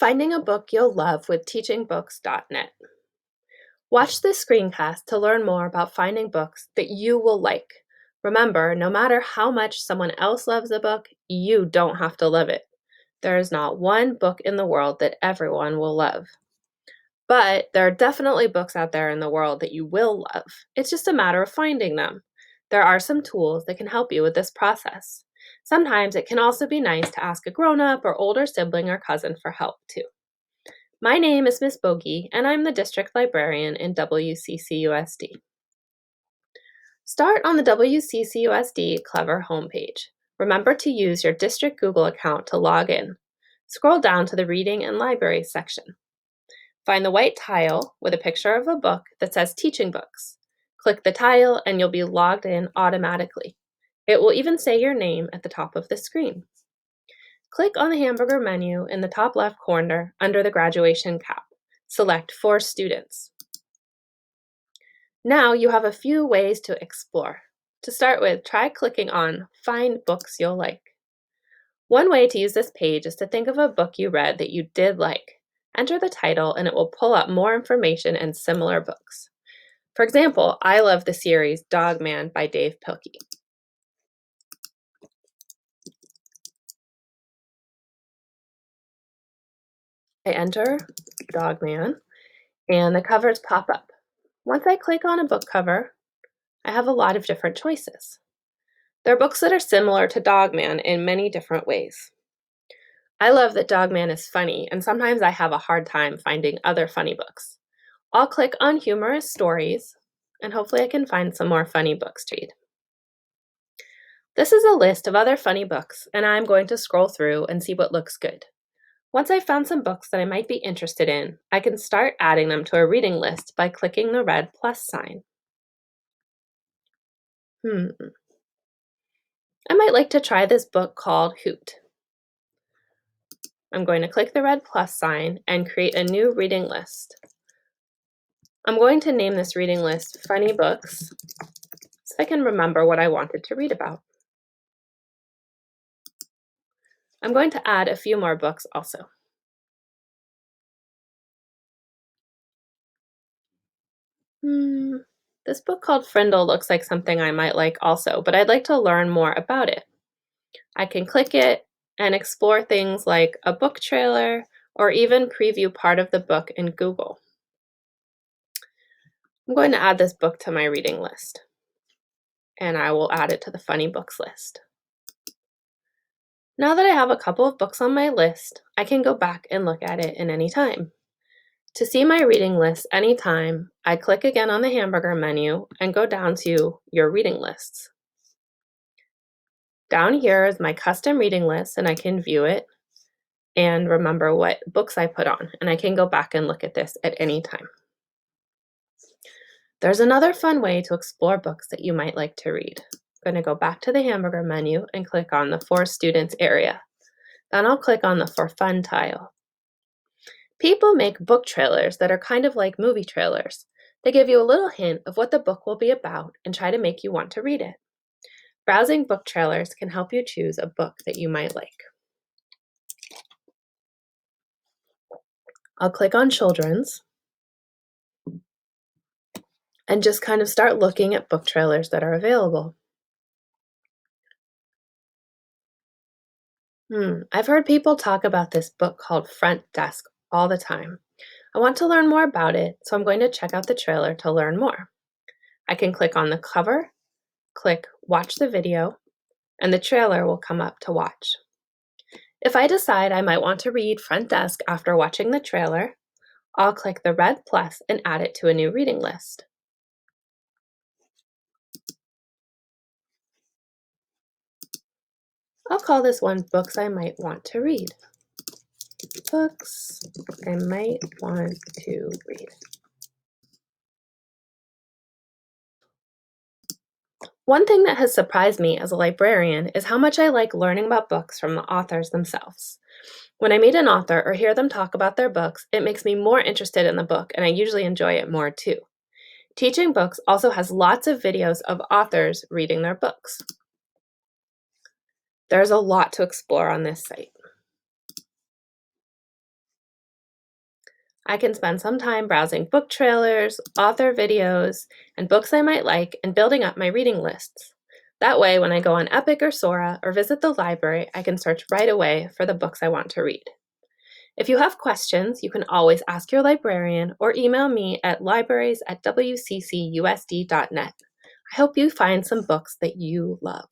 Finding a book you'll love with teachingbooks.net. Watch this screencast to learn more about finding books that you will like. Remember, no matter how much someone else loves a book, you don't have to love it. There is not one book in the world that everyone will love. But there are definitely books out there in the world that you will love. It's just a matter of finding them. There are some tools that can help you with this process. Sometimes it can also be nice to ask a grown up or older sibling or cousin for help, too. My name is Miss Bogey, and I'm the district librarian in WCCUSD. Start on the WCCUSD Clever homepage. Remember to use your district Google account to log in. Scroll down to the Reading and Libraries section. Find the white tile with a picture of a book that says Teaching Books. Click the tile and you'll be logged in automatically. It will even say your name at the top of the screen. Click on the hamburger menu in the top left corner under the graduation cap. Select For Students. Now you have a few ways to explore. To start with, try clicking on Find Books You'll Like. One way to use this page is to think of a book you read that you did like. Enter the title and it will pull up more information and similar books. For example, I love the series Dog Man by Dave Pilkey. I enter Dog Man and the covers pop up. Once I click on a book cover, I have a lot of different choices. There are books that are similar to Dog Man in many different ways. I love that Dog Man is funny, and sometimes I have a hard time finding other funny books. I'll click on humorous stories, and hopefully I can find some more funny books to read. This is a list of other funny books, and I'm going to scroll through and see what looks good. Once I've found some books that I might be interested in, I can start adding them to a reading list by clicking the red plus sign. I might like to try this book called Hoot. I'm going to click the red plus sign and create a new reading list. I'm going to name this reading list Funny Books so I can remember what I wanted to read about. I'm going to add a few more books also. This book called Frindle looks like something I might like also, but I'd like to learn more about it. I can click it and explore things like a book trailer or even preview part of the book in Google. I'm going to add this book to my reading list, and I will add it to the funny books list. Now that I have a couple of books on my list, I can go back and look at it in any time. To see my reading list anytime, I click again on the hamburger menu and go down to Your Reading Lists. Down here is my custom reading list, and I can view it and remember what books I put on, and I can go back and look at this at any time. There's another fun way to explore books that you might like to read. I'm going to go back to the hamburger menu and click on the For Students area. Then I'll click on the For Fun tile. People make book trailers that are kind of like movie trailers. They give you a little hint of what the book will be about and try to make you want to read it. Browsing book trailers can help you choose a book that you might like. I'll click on Children's and just kind of start looking at book trailers that are available. I've heard people talk about this book called Front Desk all the time. I want to learn more about it, so I'm going to check out the trailer to learn more. I can click on the cover, click Watch the Video, and the trailer will come up to watch. If I decide I might want to read Front Desk after watching the trailer, I'll click the red plus and add it to a new reading list. I'll call this one Books I Might Want to Read. Books I might want to read. One thing that has surprised me as a librarian is how much I like learning about books from the authors themselves. When I meet an author or hear them talk about their books, it makes me more interested in the book, and I usually enjoy it more too. Teaching Books also has lots of videos of authors reading their books. There's a lot to explore on this site. I can spend some time browsing book trailers, author videos, and books I might like and building up my reading lists. That way, when I go on Epic or Sora or visit the library, I can search right away for the books I want to read. If you have questions, you can always ask your librarian or email me at libraries@wccusd.net. I hope you find some books that you love.